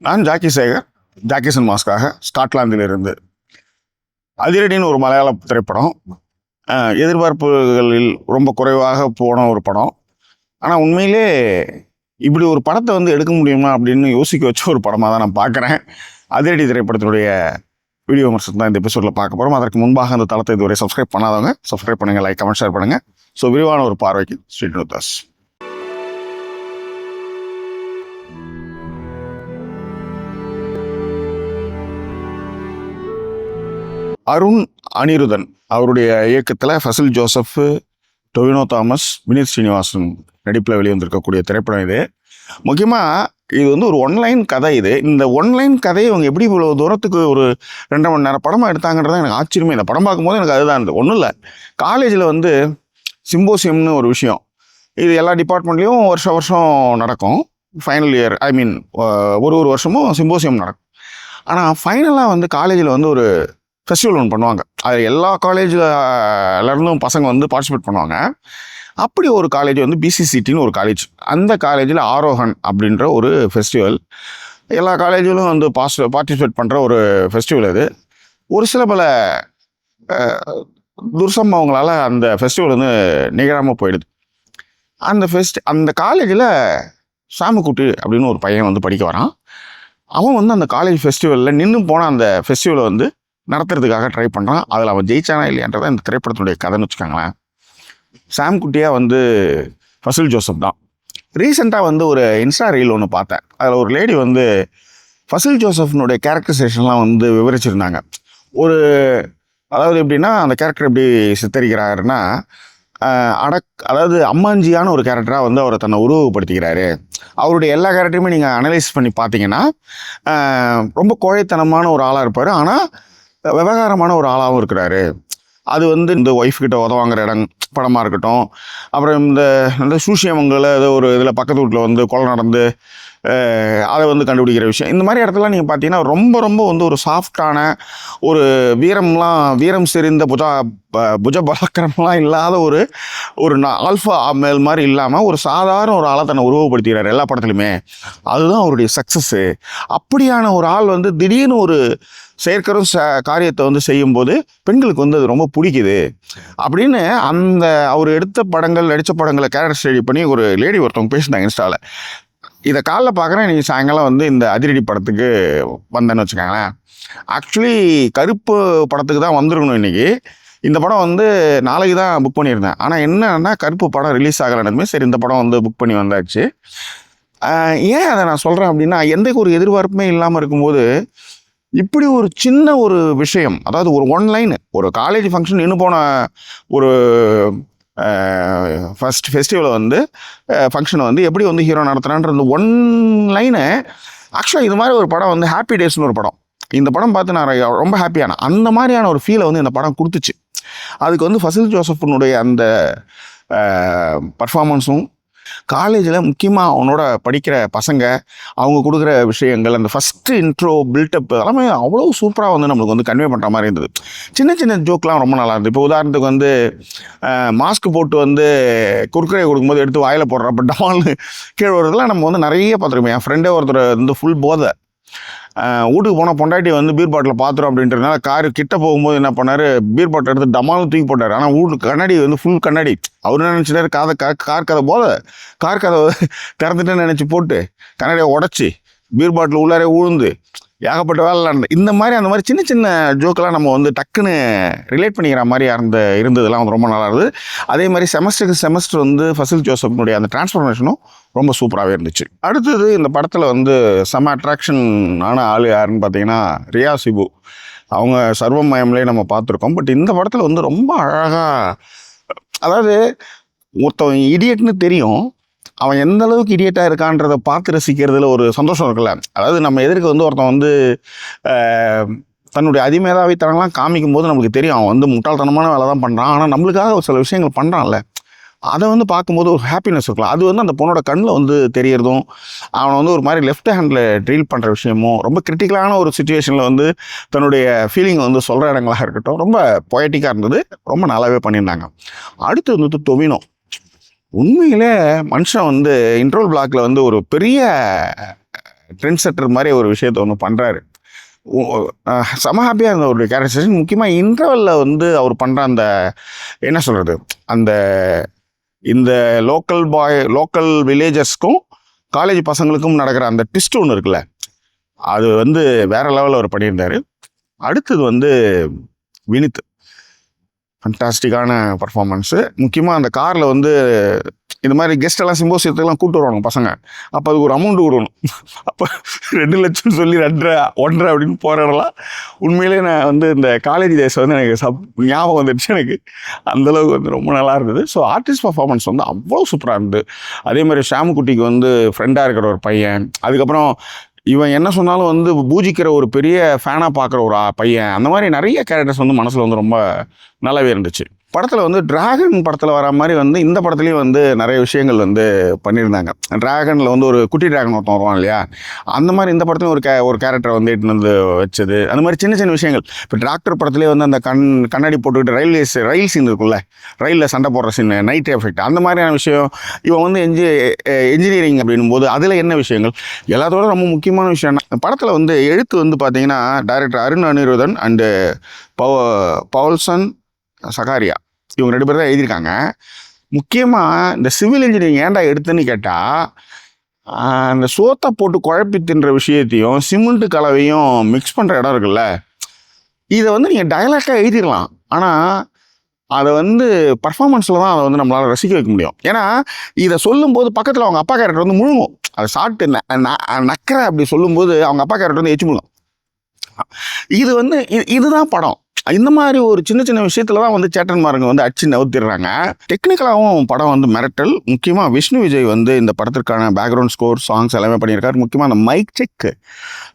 நான் Jackie Sekar, Jackie சினிமாஸ்க்காக ஸ்காட்லாந்திலிருந்து. அதிரடின்னு ஒரு மலையாள திரைப்படம். எதிர்பார்ப்புகளில் ரொம்ப குறைவாக போன ஒரு படம். ஆனால் உண்மையிலே இப்படி ஒரு படத்தை வந்து எடுக்க முடியுமா அப்படின்னு யோசிக்க வச்ச ஒரு படமாக தான் நான் பார்க்குறேன். அதிரடி திரைப்படத்தினுடைய வீடியோ விமர்சனம் தான் இந்த எபிசோடில் பார்க்க போகிறோம். அதற்கு முன்பாக அந்த தளத்தை இதுவரை சப்ஸ்கிரைப் பண்ணாதவங்க சப்ஸ்கிரைப் பண்ணுங்கள், லைக், கமெண்ட், ஷேர் பண்ணுங்கள். ஸோ விரிவான ஒரு பார்வைக்கு street with us. Arun Anirudhan அவருடைய இயக்கத்தில் ஃபசில் ஜோசப், டொவினோ தாமஸ், வினித் ஸ்ரீனிவாசன் நடிப்பில் வெளிவந்திருக்கக்கூடிய திரைப்படம் இது. முக்கியமாக இது வந்து ஒரு ஒன்லைன் கதை. இந்த ஒன்லைன் கதையை இவங்க எப்படி இவ்வளோ தூரத்துக்கு ஒரு 2.5 மணி நேரம் படமாக எடுத்தாங்கன்றதான் எனக்கு ஆச்சரியமே. இந்த படம் பார்க்கும்போது எனக்கு அதுதான் இருந்தது. ஒன்றும் இல்லை, காலேஜில் வந்து சிம்போசியம்னு ஒரு விஷயம், இது எல்லா டிபார்ட்மெண்ட்லேயும் வருஷம் நடக்கும். ஃபைனல் இயர் ஒரு வருஷமும் சிம்போசியம் நடக்கும். ஆனால் ஃபைனலாக வந்து காலேஜில் வந்து ஒரு ஃபெஸ்டிவல் ஒன்று பண்ணுவாங்க. அது எல்லா காலேஜில் பசங்க வந்து பார்ட்டிசிபேட் பண்ணுவாங்க. அப்படி ஒரு காலேஜ் வந்து பிசிசிடின்னு ஒரு காலேஜ். அந்த காலேஜில் ஆரோகன் அப்படின்ற ஒரு ஃபெஸ்டிவல், எல்லா காலேஜிலும் வந்து பார்ட்டிசிபேட் பண்ணுற ஒரு ஃபெஸ்டிவல். அது ஒரு சில பல துர்சம்பவங்களால் அந்த ஃபெஸ்டிவல் வந்து நிகழாமல் போயிடுது. அந்த காலேஜில் சாமுக்குட்டி அப்படின்னு ஒரு பையன் வந்து படிக்க வரான். அவன் வந்து அந்த காலேஜ் ஃபெஸ்டிவலில் நின்று போன அந்த ஃபெஸ்டிவலை வந்து நடத்துறதுக்காக ட்ரை பண்ணுறான். அதில் அவன் ஜெயிச்சானா இல்லையான்றதான் இந்த திரைப்படத்தினுடைய கதைன்னு வச்சுக்காங்களேன். சாம் குட்டியாக வந்து ஃபசில் ஜோசப் தான். ரீசெண்டாக வந்து ஒரு இன்ஸ்டா ரீல் ஒன்று பார்த்தேன். அதில் ஒரு லேடி வந்து ஃபசில் ஜோசப்னுடைய கேரக்டரைசேஷன்லாம் வந்து விவரிச்சிருந்தாங்க. அதாவது எப்படின்னா, அந்த கேரக்டர் எப்படி சித்தரிக்கிறாருன்னா, அதாவது அம்மாஞ்சியான ஒரு கேரக்டராக வந்து அவரை தன்னை உருவப்படுத்திக்கிறாரு. அவருடைய எல்லா கேரக்டருமே நீங்கள் அனலைஸ் பண்ணி பார்த்தீங்கன்னா ரொம்ப கோழைத்தனமான ஒரு ஆளாக இருப்பார், ஆனால் விவகாரமான ஒரு ஆளாகவும் இருக்கிறாரு. அது வந்து இந்த ஒய்ஃப் கிட்ட உதவாங்கிற படமாக இருக்கட்டும், அப்புறம் இந்த சூஷியமங்களை ஏதோ ஒரு இதில் பக்கத்து வீட்டில் வந்து கொலை நடந்து அதை வந்து கண்டுபிடிக்கிற விஷயம், இந்த மாதிரி இடத்துலாம் நீங்கள் பார்த்தீங்கன்னா ரொம்ப வந்து ஒரு சாஃப்டான ஒரு வீரம் செறிந்த புஜ பலக்கரம்லாம் இல்லாத ஒரு ஆல்ஃபா மேல் மாதிரி இல்லாமல் ஒரு சாதாரண ஒரு ஆளை தன்னை உருவப்படுத்திக்கிறார் எல்லா படத்துலையுமே. அதுதான் அவருடைய சக்ஸஸ்ஸு. அப்படியான ஒரு ஆள் வந்து திடீர்னு ஒரு செயற்கரும் காரியத்தை வந்து செய்யும்போது பெண்களுக்கு வந்து அது ரொம்ப பிடிக்குது அப்படின்னு அவர் நடித்த படங்களை கேரக்டர் ஸ்டடி பண்ணி ஒரு லேடி ஒருத்தவங்க பேசினாங்க இன்ஸ்டாவில். இதை காலைல பார்க்குறேன், நீங்கள் சாயங்காலம் வந்து இந்த அதிரடி படத்துக்கு வந்தேன்னு வச்சுக்கோங்களேன். ஆக்சுவலி கருப்பு படத்துக்கு தான் வந்திருக்கணும் இன்றைக்கி. இந்த படம் வந்து நாளைக்கு தான் புக் பண்ணியிருந்தேன். ஆனால் என்னன்னா, கருப்பு படம் ரிலீஸ் ஆகலைன்னு சரி இந்த படம் வந்து புக் பண்ணி வந்தாச்சு. ஏன் அதை நான் சொல்கிறேன் அப்படின்னா, எந்த ஒரு எதிர்பார்ப்புமே இல்லாமல் இருக்கும்போது இப்படி ஒரு சின்ன ஒரு விஷயம், அதாவது ஒரு ஒன்லைன், ஒரு காலேஜ் ஃபங்க்ஷன் இன்னும் போன ஒரு ஃபஸ்ட் ஃபெஸ்டிவலை வந்து ஃபங்க்ஷனை வந்து எப்படி வந்து ஹீரோ நடத்துகிறான்ற இந்த ஒன் லைனை. ஆக்சுவலாக இது மாதிரி ஒரு படம் வந்து ஹாப்பி டேஸ்னு ஒரு படம், இந்த படம் பார்த்து நான் ரொம்ப ஹாப்பியான அந்த மாதிரியான ஒரு ஃபீலை வந்து இந்த படம் கொடுத்துச்சு. அதுக்கு வந்து ஃபசில் ஜோசஃப்னுடைய அந்த பர்ஃபார்மன்ஸும், காலேஜில் முக்கியமாக அவனோட படிக்கிற பசங்க அவங்க கொடுக்குற விஷயங்கள், அந்த ஃபஸ்ட்டு இன்ட்ரோ பில்டப் எல்லாமே அவ்வளோ சூப்பராக வந்து நம்மளுக்கு வந்து கன்வே பண்ணுற மாதிரி இருந்தது. சின்ன ஜோக்லாம் ரொம்ப நல்லா இருந்தது. இப்போ உதாரணத்துக்கு வந்து மாஸ்க் போட்டு வந்து குறுக்கரை கொடுக்கும்போது எடுத்து வாயில் போடுறப்ப டமால்னு கீழே வருறதுலாம் நம்ம வந்து நிறைய பார்த்துருக்கோம். என் ஃப்ரெண்டே ஒருத்தர் வந்து ஃபுல் போதை, வீட்டுக்கு போனால் பொண்டாட்டி வந்து பீர் பாட்டில் பார்த்துரும் அப்படின்றதுனால காரு கிட்ட போகும்போது என்ன பண்ணார், பீர் பாட்டில் எடுத்து டமாலும் தூக்கி போட்டார். ஆனால் வீட்டு கண்ணாடி வந்து ஃபுல் கண்ணாடி. அவர் என்ன நினச்சிட்டாரு, கார் கதை போத கார் கதை திறந்துட்டு நினச்சி போட்டு கண்ணாடியை உடச்சி பீர் பாட்டில் உள்ளாரே உழுந்து ஏகப்பட்ட வேலை நடந்து. இந்த மாதிரி அந்த மாதிரி சின்ன ஜோக்கெல்லாம் நம்ம வந்து டக்குன்னு ரிலேட் பண்ணிக்கிற மாதிரி இருந்ததெல்லாம் வந்து ரொம்ப நல்லா இருந்தது. அதே மாதிரி செமஸ்டர் வந்து ஃபசில் ஜோசப்னுடைய அந்த டிரான்ஸ்ஃபர்மேஷனும் ரொம்ப சூப்பராகவே இருந்துச்சு. அடுத்தது இந்த படத்தில் வந்து செம அட்ராக்ஷன் ஆன ஆள் யாருன்னு பார்த்தீங்கன்னா ரியா சிபு. அவங்க சர்வமயம்லேயே நம்ம பார்த்துருக்கோம். பட் இந்த படத்தில் வந்து ரொம்ப அழகாக, அதாவது ஒருத்தவன் இடியட்னு தெரியும், அவன் எந்த அளவுக்கு இடியட்டாக இருக்கான்றதை பார்த்து ரசிக்கிறதுல ஒரு சந்தோஷம் இருக்குல்ல. அதாவது நம்ம எதிர்க்க வந்து ஒருத்தன் வந்து தன்னுடைய அதிமேதாவித்தனம்லாம் காமிக்கும் போது நம்மளுக்கு தெரியும் அவன் வந்து முட்டாள்தனமான வேலை தான் பண்ணுறான், ஆனால் நம்மளுக்காக ஒரு சில விஷயங்கள் பண்ணுறான்ல, அதை வந்து பார்க்கும்போது ஒரு ஹாப்பினஸ் இருக்கலாம். அது வந்து அந்த பொண்ணோட கண்ணில் வந்து தெரியறதும், அவனை வந்து ஒரு மாதிரி லெஃப்ட் ஹேண்டில் ட்ரீல் பண்ணுற விஷயமும், ரொம்ப கிரிட்டிக்கலான ஒரு சுச்சுவேஷனில் வந்து தன்னுடைய ஃபீலிங்கை வந்து சொல்கிற இடங்களாக இருக்கட்டும், ரொம்ப பொயட்டிக்காக இருந்தது. ரொம்ப நல்லாவே பண்ணியிருந்தாங்க. அடுத்து வந்து டொவினோ. உண்மையிலே மனுஷன் வந்து இன்ட்ரோல் பிளாக்ல வந்து ஒரு பெரிய ட்ரெண்ட் செட்டர் மாதிரி ஒரு விஷயத்த ஒன்று பண்ணுறாரு. செம ஹாப்பியாக இருந்த ஒரு கேரக்டரைசேஷன். முக்கியமாக இன்டர்வலில் வந்து அவர் பண்ணுற அந்த என்ன சொல்கிறது, அந்த இந்த லோக்கல் வில்லேஜர்ஸ்க்கும் காலேஜ் பசங்களுக்கும் நடக்கிற அந்த ட்விஸ்ட் ஒன்று இருக்குல்ல, அது வந்து வேற லெவலில் அவர் பண்ணியிருந்தார். அடுத்தது வந்து வினித், ஃபண்டாஸ்டிக்கான பர்ஃபார்மன்ஸு. முக்கியமாக அந்த காரில் வந்து இந்த மாதிரி கெஸ்ட் எல்லாம் சிம்போசியத்துக்கெல்லாம் கூப்பிட்டு வருவாங்க பசங்க. அப்போ அதுக்கு ஒரு அமௌண்ட் கொடுக்கணும். அப்போ 2 லட்சம் சொல்லி 1.5 அப்படின்னு போகிறதெல்லாம் உண்மையிலே நான் வந்து இந்த காலேஜ் டேஸ் வந்து எனக்கு ஞாபகம் வந்துடுச்சு. எனக்கு அந்தளவுக்கு வந்து ரொம்ப நல்லா இருந்தது. ஸோ ஆர்டிஸ்ட் பர்ஃபார்மன்ஸ் வந்து அவ்வளோ சூப்பராக இருந்தது. அதே மாதிரி ஷாமுக்குட்டிக்கு வந்து ஃப்ரெண்டாக இருக்கிற ஒரு பையன், அதுக்கப்புறம் இவன் என்ன சொன்னாலும் வந்து பூஜிக்கிற ஒரு பெரிய ஃபேனாக பார்க்குற ஒரு பையன், அந்த மாதிரி நிறைய கேரக்டர்ஸ் வந்து மனசில் வந்து ரொம்ப நல்லாவே இருந்துச்சு. படத்தில் வந்து டிராகன் படத்தில் வர மாதிரி வந்து இந்த படத்துலேயும் வந்து நிறைய விஷயங்கள் வந்து பண்ணியிருந்தாங்க. டிராகனில் வந்து ஒரு குட்டி டிராகன் ஒருத்தன் வருவான் இல்லையா, அந்த மாதிரி இந்த படத்துலையும் ஒரு கேரக்டரை வந்து இட்டு வந்து வச்சது. அந்த மாதிரி சின்ன சின்ன விஷயங்கள். இப்போ டாக்டர் படத்துலேயே வந்து அந்த கண்ணாடி போட்டுக்கிட்டு ரயில் சீன் இருக்குல்ல, ரயிலில் சண்டை போடுற சீன், நைட் எஃபெக்ட், அந்த மாதிரியான விஷயம். இவன் வந்து என்ஜினியரிங் அப்படின்னும் போது அதில் என்ன விஷயங்கள், எல்லாத்தோட ரொம்ப முக்கியமான விஷயம் படத்தில் வந்து எழுத்து வந்து பார்த்தீங்கன்னா டைரக்டர் அருண் அனிருதன் அண்டு பவுல்சன் சகாரியா, இவங்க 2 பேர் தான் எழுதியிருக்காங்க. முக்கியமாக இந்த சிவில் இன்ஜினியரிங் ஏன்டா எடுத்துன்னு கேட்டால், அந்த சோத்தை போட்டு குழப்பி தின்ற விஷயத்தையும் சிமெண்ட்டு கலவையும் மிக்ஸ் பண்ணுற இடம் இருக்குல்ல, இதை வந்து நீங்கள் டயலாக்டாக எழுதிடலாம். ஆனால் அதை வந்து பர்ஃபார்மன்ஸில் தான் அதை வந்து நம்மளால் ரசிக்க வைக்க முடியும். ஏன்னா இதை சொல்லும்போது பக்கத்தில் அவங்க அப்பா கேரக்டர் வந்து முழுங்கும். அதை சாப்பிட்டு நக்கிற அப்படி சொல்லும்போது அவங்க அப்பா கேரக்டர் வந்து எச்சு முழுங்கும். இது வந்து இதுதான் படம். இந்த மாதிரி ஒரு சின்ன சின்ன விஷயத்துல தான் வந்து சேட்டன்மாருங்க வந்து அடிச்சு நவுத்திடுறாங்க. டெக்னிக்கலாகவும் படம் வந்து மிரட்டல். முக்கியமாக விஷ்ணு விஜய் வந்து இந்த படத்திற்கான பேக்ரவுண்ட் ஸ்கோர், சாங்ஸ் எல்லாமே பண்ணியிருக்காரு. முக்கியமாக அந்த மைக் செக்,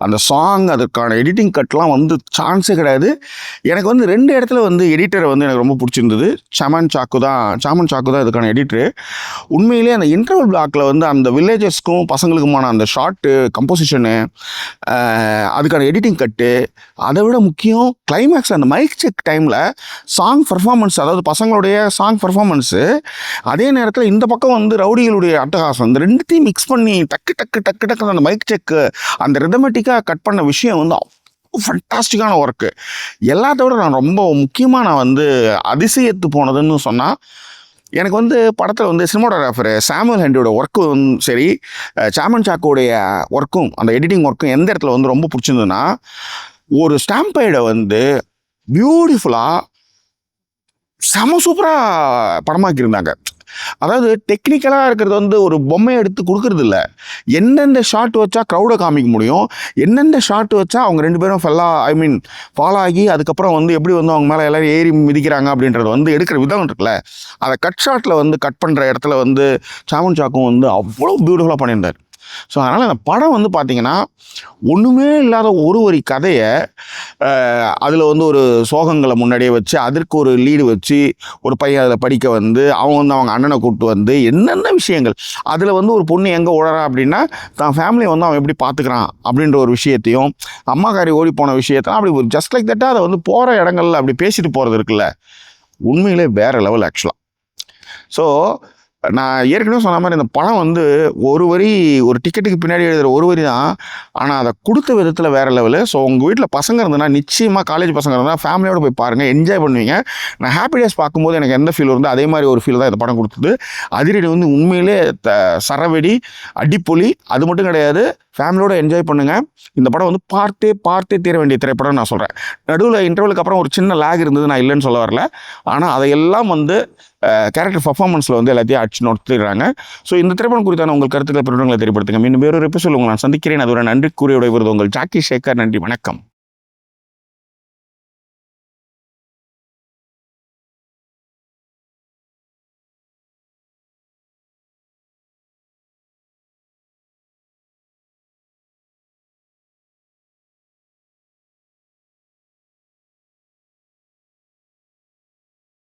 அந்த சாங், அதுக்கான எடிட்டிங் கட்லாம் வந்து சான்ஸே கிடையாது. எனக்கு வந்து 2 இடத்துல வந்து எடிட்டரை வந்து எனக்கு ரொம்ப பிடிச்சிருந்தது. சாமன் சாக்கு தான் இதுக்கான எடிட்டரு. உண்மையிலே அந்த இன்டர்வல் பிளாக்ல வந்து அந்த வில்லேஜர்ஸ்க்கும் பசங்களுக்குமான அந்த ஷார்ட்டு, கம்போசிஷனு, அதுக்கான எடிட்டிங் கட்டு, அதை விட முக்கியம் கிளைமேக்ஸ், அந்த மைக் செக் டைமில் சாங் பர்ஃபார்மன்ஸ், அதாவது பசங்களுடைய சாங் பர்ஃபார்மன்ஸு, அதே நேரத்தில் இந்த பக்கம் வந்து ரவுடிகளுடைய அட்டகாசம், இந்த 2த்தையும் மிக்ஸ் பண்ணி டக்கு அந்த மைக் செக்கு, அந்த ரிதமெட்டிக்காக கட் பண்ண விஷயம் வந்து ஃபண்டாஸ்டிக்கான ஒர்க்கு. எல்லாத்தோட நான் ரொம்ப முக்கியமாக நான் வந்து அதிசயத்து போனதுன்னு சொன்னால், எனக்கு வந்து படத்தில் வந்து சினிமாட்டோகிராஃபர் சாமுவல் ஹெண்டியோட ஒர்க்கும் சரி, சாமன் சாக்கோடைய ஒர்க்கும், அந்த எடிட்டிங் ஒர்க்கும் எந்த இடத்துல வந்து ரொம்ப பிடிச்சிருந்ததுன்னா, ஒரு ஸ்டாம்பைடை வந்து பியூட்டிஃபுல்லாக செம சூப்பராக படமாக்கியிருந்தாங்க. அதாவது டெக்னிக்கலாக இருக்கிறது வந்து ஒரு பொம்மையை எடுத்து கொடுக்கறது இல்லை. எந்தெந்த ஷாட் வச்சா க்ரௌடை காமிக்க முடியும், எந்தெந்த ஷாட் வச்சா அவங்க 2 பேரும் ஃபாலோ ஆகி அதுக்கப்புறம் வந்து எப்படி வந்து அவங்க மேலே எல்லோரும் ஏறி மிதிக்கிறாங்க அப்படின்றத வந்து எடுக்கிற விதம் இருக்குல்ல, அதை கட் ஷாட்டில் வந்து கட் பண்ணுற இடத்துல வந்து சாமன் சாக்கும் வந்து அவ்வளோ பியூட்டிஃபுல்லாக பண்ணியிருந்தார். ஸோ அதனால் அந்த படம் வந்து பார்த்திங்கன்னா ஒன்றுமே இல்லாத ஒரு வரி கதையை அதில் வந்து ஒரு சோகங்களை முன்னாடியே வச்சு அதற்கு ஒரு லீடு வச்சு ஒரு பையன் அதில் படிக்க வந்து அவன் வந்து அவங்க அண்ணனை கூப்பிட்டு வந்து என்னென்ன விஷயங்கள் அதில் வந்து ஒரு பொண்ணு எங்கே உழறா அப்படின்னா தான் ஃபேமிலியை வந்து அவன் எப்படி பார்த்துக்கிறான் அப்படின்ற ஒரு விஷயத்தையும், அம்மாக்காரி ஓடி போன விஷயத்தான் அப்படி ஒரு ஜஸ்ட் லைக் தட்டாக அதை வந்து போகிற இடங்கள்ல அப்படி பேசிட்டு போகிறது இருக்குல்ல, உண்மையிலே வேறு லெவல் ஆக்சுவலாக. ஸோ நான் ஏற்கனவே சொன்ன மாதிரி இந்த படம் வந்து ஒரு டிக்கெட்டுக்கு பின்னாடி எழுதுகிற ஒரு வரி தான், ஆனால் அதை கொடுத்த விதத்தில் வேறு லெவலு. ஸோ உங்கள் வீட்டில் பசங்க இருந்ததுன்னா நிச்சயமாக, காலேஜ் பசங்க இருந்தால் ஃபேமிலியோடு போய் பாருங்கள், என்ஜாய் பண்ணுவீங்க. நான் ஹாப்பி டேஸ் பார்க்கும்போது எனக்கு எந்த ஃபீல் இருந்தோ அதே மாதிரி ஒரு ஃபீல் தான் இந்த படம் கொடுத்தது. அதிரடி வந்து உண்மையிலே சரவெடி, அடிப்பொலி. அது மட்டும் கிடையாது, ஃபேமிலியோடு என்ஜாய் பண்ணுங்கள். இந்த படம் வந்து பார்த்தே தீர வேண்டிய திரைப்படம் நான் சொல்கிறேன். நடுவில் இன்டர்வலுக்கு அப்புறம் ஒரு சின்ன லேக் இருந்தது, நான் இல்லைன்னு சொல்ல வரல. ஆனால் அதையெல்லாம் வந்து கேரக்டர் பர்ஃபார்மன்ஸில் வந்து எல்லாத்தையும் அடிச்சு நோட்டுறாங்க. ஸோ இந்த திரைப்படம் குறித்தான உங்கள் கருத்துக்களை பெருங்களை தெரியப்படுத்துங்க. மீண்டும் வேறொரு எபிசோட் உங்களை நான் சந்திக்கிறேன். அதுவரை நன்றி கூறிய விடைபெறுவது உங்கள் ஜாக்கி சேகர். நன்றி, வணக்கம்.